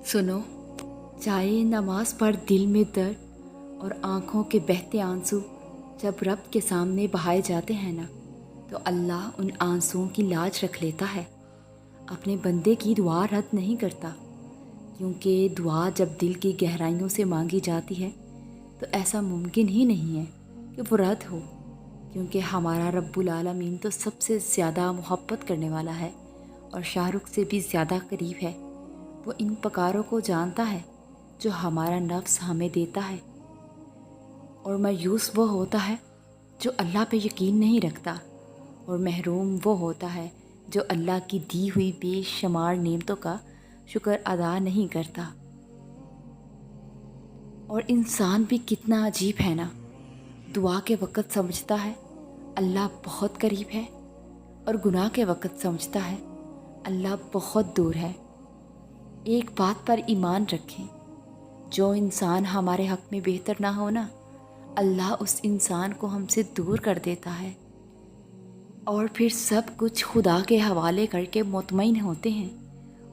सुनो, चाहे नमाज पढ़ दिल में दर्द और आँखों के बहते आंसू जब रब के सामने बहाए जाते हैं ना, तो अल्लाह उन आंसुओं की लाज रख लेता है। अपने बंदे की दुआ रद्द नहीं करता, क्योंकि दुआ जब दिल की गहराइयों से मांगी जाती है तो ऐसा मुमकिन ही नहीं है कि वो रद्द हो, क्योंकि हमारा रब्बुल आलमीन तो सबसे ज़्यादा मोहब्बत करने वाला है और शाहरुख से भी ज़्यादा करीब है। वो इन पुकारों को जानता है जो हमारा नफ्स हमें देता है, और मायूस वो होता है जो अल्लाह पे यकीन नहीं रखता, और महरूम वो होता है जो अल्लाह की दी हुई बेशुमार नेमतों का शुक्र अदा नहीं करता। और इंसान भी कितना अजीब है ना, दुआ के वक़्त समझता है अल्लाह बहुत करीब है, और गुनाह के वक़्त समझता है अल्लाह बहुत दूर है। एक बात पर ईमान रखें, जो इंसान हमारे हक़ में बेहतर ना हो ना, अल्लाह उस इंसान को हमसे दूर कर देता है, और फिर सब कुछ खुदा के हवाले करके मुतमईन होते हैं,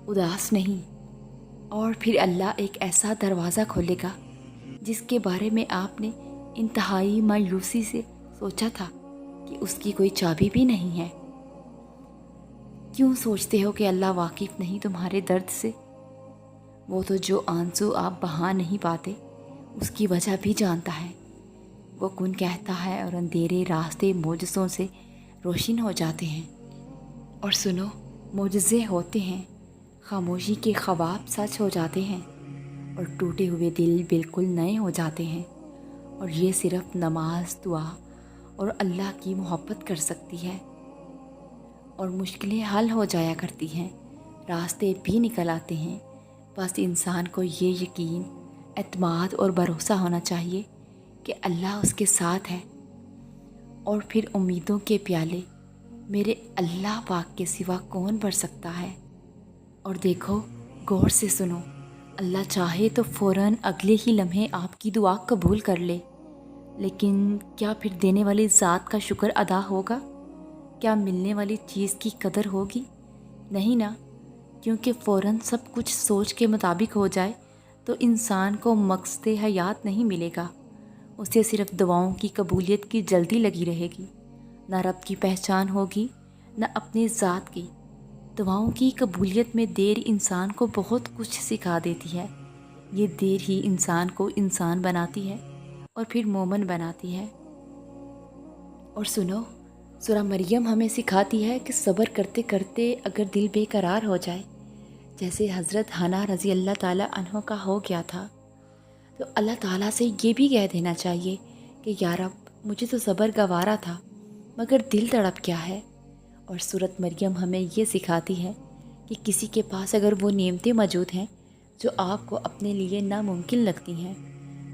उदास नहीं। और फिर अल्लाह एक ऐसा दरवाज़ा खोलेगा जिसके बारे में आपने इंतहाई मायूसी से सोचा था कि उसकी कोई चाबी भी नहीं है। क्यों सोचते हो कि अल्लाह वाकिफ़ नहीं तुम्हारे दर्द से? वो तो जो आंसू आप बहा नहीं पाते उसकी वजह भी जानता है। वो कौन कहता है और अंधेरे रास्ते मोजज़ों से रोशन हो जाते हैं। और सुनो, मोजज़े होते हैं, खामोशी के ख्वाब सच हो जाते हैं, और टूटे हुए दिल बिल्कुल नए हो जाते हैं। और ये सिर्फ़ नमाज, दुआ और अल्लाह की मोहब्बत कर सकती है। और मुश्किलें हल हो जाया करती हैं, रास्ते भी निकल आते हैं। बस इंसान को ये यकीन, एतमाद और भरोसा होना चाहिए कि अल्लाह उसके साथ है। और फिर उम्मीदों के प्याले मेरे अल्लाह पाक के सिवा कौन भर सकता है। और देखो, गौर से सुनो, अल्लाह चाहे तो फ़ौरन अगले ही लम्हे आपकी दुआ कबूल कर ले, लेकिन क्या फिर देने वाली ज़ात का शुक्र अदा होगा? क्या मिलने वाली चीज़ की कदर होगी? नहीं ना, क्योंकि फ़ौरन सब कुछ सोच के मुताबिक हो जाए तो इंसान को मकसद हयात नहीं मिलेगा। उसे सिर्फ़ दुआओं की कबूलियत की जल्दी लगी रहेगी, ना रब की पहचान होगी, ना अपनी ज़ात की। दुआओं की कबूलियत में देर इंसान को बहुत कुछ सिखा देती है। ये देर ही इंसान को इंसान बनाती है और फिर मोमिन बनाती है। और सुनो, सूरह मरियम हमें सिखाती है कि सब्र करते करते अगर दिल बेकरार हो जाए, जैसे हज़रत हन्ना रज़ी अल्लाह ताला अन्हा का हो गया था, तो अल्लाह ताला से ये भी कह देना चाहिए कि या रब, मुझे तो सब्र गवारा था मगर दिल तड़प क्या है। और सूरत मरियम हमें ये सिखाती है कि किसी के पास अगर वो नेमतें मौजूद हैं जो आपको अपने लिए नामुमकिन लगती हैं,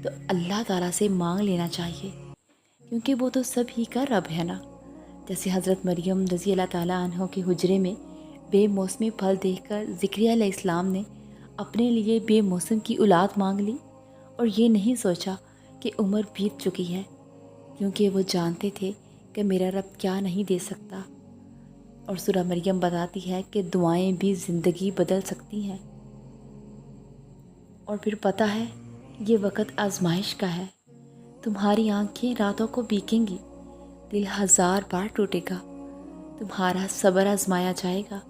तो अल्लाह ताला से मांग लेना चाहिए, क्योंकि वो तो सब ही का रब है ना। जैसे हज़रत मरियम रज़ी अल्लाह ताला अन्हा के हुजरे में बेमौसमी फल देखकर ज़िक्रिया अलैहिस्सलाम ने अपने लिए बेमौसम की औलाद मांग ली, और ये नहीं सोचा कि उम्र बीत चुकी है, क्योंकि वो जानते थे कि मेरा रब क्या नहीं दे सकता। और सूरह मरियम बताती है कि दुआएं भी ज़िंदगी बदल सकती हैं। और फिर पता है, ये वक़्त आजमाइश का है। तुम्हारी आंखें रातों को बीकेंगी, दिल 1000 बार टूटेगा, तुम्हारा सब्र आजमाया जाएगा,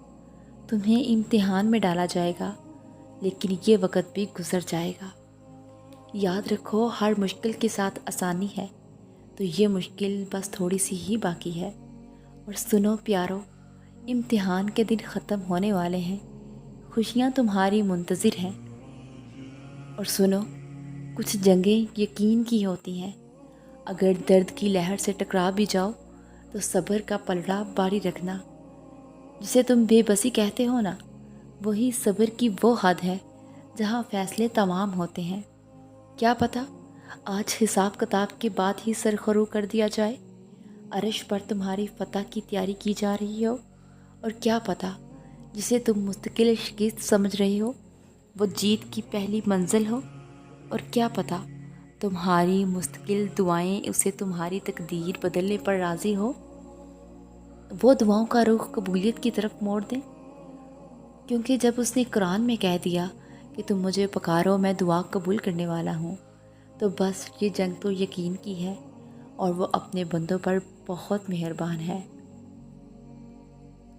तुम्हें इम्तिहान में डाला जाएगा, लेकिन ये वक़्त भी गुज़र जाएगा। याद रखो, हर मुश्किल के साथ आसानी है, तो ये मुश्किल बस थोड़ी सी ही बाकी है। और सुनो प्यारो, इम्तिहान के दिन ख़त्म होने वाले हैं, खुशियाँ तुम्हारी मुंतज़िर हैं। और सुनो, कुछ जंगें यकीन की होती हैं, अगर दर्द की लहर से टकरा भी जाओ तो सब्र का पलड़ा भारी रखना। जिसे तुम बेबसी कहते हो ना, वही सब्र की वो हद है जहाँ फ़ैसले तमाम होते हैं। क्या पता आज हिसाब किताब के बाद ही सरखरू कर दिया जाए, अर्श पर तुम्हारी फ़तह की तैयारी की जा रही हो, और क्या पता जिसे तुम मुस्तकिल शिकस्त समझ रहे हो वो जीत की पहली मंजिल हो, और क्या पता तुम्हारी मुस्तकिल दुआएं उसे तुम्हारी तकदीर बदलने पर राज़ी हो, वो दुआओं का रुख कबूलियत की तरफ मोड़ दें। क्योंकि जब उसने कुरान में कह दिया کہ تم مجھے پکارو، میں دعا قبول کرنے والا ہوں۔ تو بس یہ جنگ تو یقین کی ہے، اور وہ اپنے بندوں پر بہت مہربان ہے۔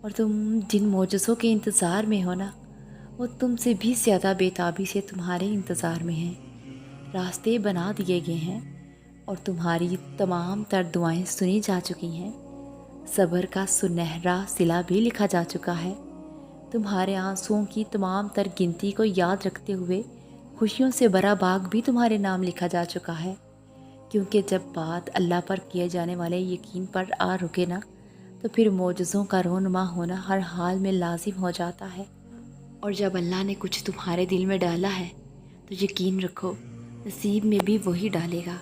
اور تم جن معجزوں کے انتظار میں ہو نا، وہ تم سے بھی زیادہ بے تابی سے تمہارے انتظار میں ہیں۔ راستے بنا دیے گئے ہیں، اور تمہاری تمام تر دعائیں سنی جا چکی ہیں۔ صبر کا سنہرا صلہ بھی لکھا جا چکا ہے۔ تمہارے آنسوؤں کی تمام تر گنتی کو یاد رکھتے ہوئے خوشیوں سے بھرا باغ بھی تمہارے نام لکھا جا چکا ہے۔ کیونکہ جب بات اللہ پر کیے جانے والے یقین پر آ رکے نا، تو پھر معجزوں کا رونما ہونا ہر حال میں لازم ہو جاتا ہے۔ اور جب اللہ نے کچھ تمہارے دل میں ڈالا ہے تو یقین رکھو نصیب میں بھی وہی ڈالے گا۔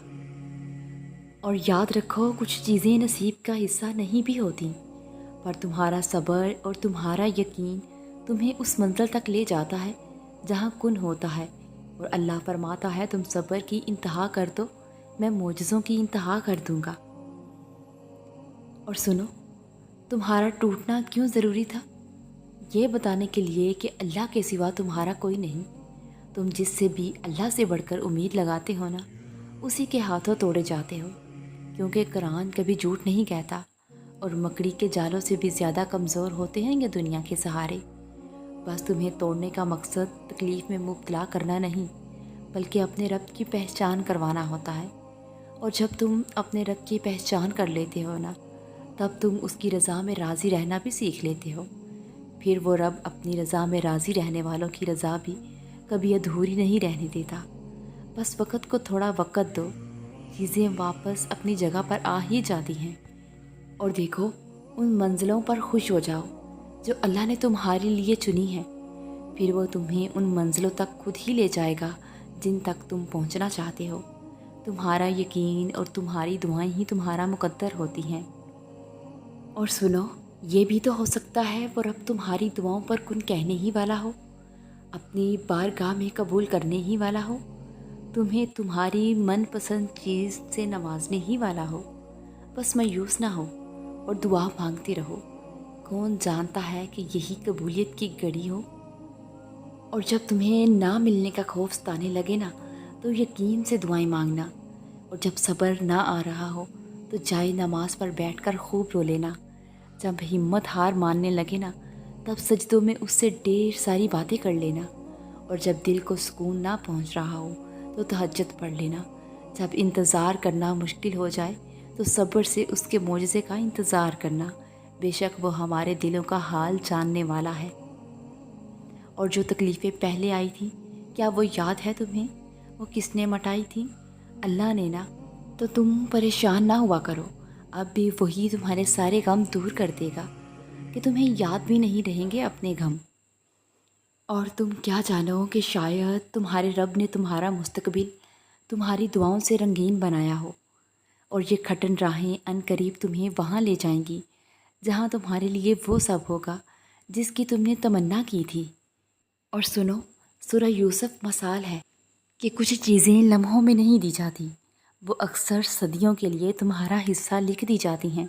اور یاد رکھو کچھ چیزیں نصیب کا حصہ نہیں بھی ہوتی، پر تمہارا صبر اور تمہارا یقین تمہیں اس منزل تک لے جاتا ہے جہاں کن ہوتا ہے۔ اور اللہ فرماتا ہے تم صبر کی انتہا کر دو، میں معجزوں کی انتہا کر دوں گا۔ اور سنو، تمہارا ٹوٹنا کیوں ضروری تھا؟ یہ بتانے کے لیے کہ اللہ کے سوا تمہارا کوئی نہیں۔ تم جس سے بھی اللہ سے بڑھ کر امید لگاتے ہو نا، اسی کے ہاتھوں توڑے جاتے ہو، کیونکہ قرآن کبھی جھوٹ نہیں کہتا، اور مکڑی کے جالوں سے بھی زیادہ کمزور ہوتے ہیں یہ دنیا کے سہارے۔ بس تمہیں توڑنے کا مقصد تکلیف میں مبتلا کرنا نہیں، بلکہ اپنے رب کی پہچان کروانا ہوتا ہے۔ اور جب تم اپنے رب کی پہچان کر لیتے ہو نا، تب تم اس کی رضا میں راضی رہنا بھی سیکھ لیتے ہو۔ پھر وہ رب اپنی رضا میں راضی رہنے والوں کی رضا بھی کبھی ادھوری نہیں رہنے دیتا۔ بس وقت کو تھوڑا وقت دو، چیزیں واپس اپنی جگہ پر آ ہی جاتی ہیں۔ اور دیکھو، ان منزلوں پر خوش ہو جاؤ جو اللہ نے تمہارے لیے چنی ہیں۔ پھر وہ تمہیں ان منزلوں تک خود ہی لے جائے گا جن تک تم پہنچنا چاہتے ہو۔ تمہارا یقین اور تمہاری دعائیں ہی تمہارا مقدر ہوتی ہیں۔ اور سنو، یہ بھی تو ہو سکتا ہے وہ رب تمہاری دعاؤں پر کن کہنے ہی والا ہو، اپنی بارگاہ میں قبول کرنے ہی والا ہو، تمہیں تمہاری من پسند چیز سے نوازنے ہی والا ہو۔ بس مایوس نہ ہو اور دعا مانگتے رہو، کون جانتا ہے کہ یہی قبولیت کی گھڑی ہو۔ اور جب تمہیں نہ ملنے کا خوف ستانے لگے نا، تو یقین سے دعائیں مانگنا، اور جب صبر نہ آ رہا ہو تو جائے نماز پر بیٹھ کر خوب رو لینا۔ جب ہمت ہار ماننے لگے نا، تب سجدوں میں اس سے ڈھیر ساری باتیں کر لینا۔ اور جب دل کو سکون نہ پہنچ رہا ہو تو تہجد پڑھ لینا۔ جب انتظار کرنا مشکل ہو جائے تو صبر سے اس کے معجزے کا انتظار کرنا، بے شک وہ ہمارے دلوں کا حال جاننے والا ہے۔ اور جو تکلیفیں پہلے آئی تھیں، کیا وہ یاد ہے تمہیں؟ وہ کس نے مٹائی تھیں؟ اللہ نے نا۔ تو تم پریشان نہ ہوا کرو، اب بھی وہی تمہارے سارے غم دور کر دے گا، کہ تمہیں یاد بھی نہیں رہیں گے اپنے غم۔ اور تم کیا جانو کہ شاید تمہارے رب نے تمہارا مستقبل تمہاری دعاؤں سے رنگین بنایا ہو، اور یہ کھٹن راہیں ان قریب تمہیں وہاں لے جائیں گی جہاں تمہارے لیے وہ سب ہوگا جس کی تم نے تمنا کی تھی۔ اور سنو، سورہ یوسف مثال ہے کہ کچھ چیزیں لمحوں میں نہیں دی جاتی، وہ اکثر صدیوں کے لیے تمہارا حصہ لکھ دی جاتی ہیں۔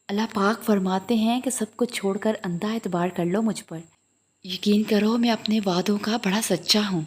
اللہ پاک فرماتے ہیں کہ سب کچھ چھوڑ کر اندھا اعتبار کر لو مجھ پر، یقین کرو میں اپنے وعدوں کا بڑا سچا ہوں۔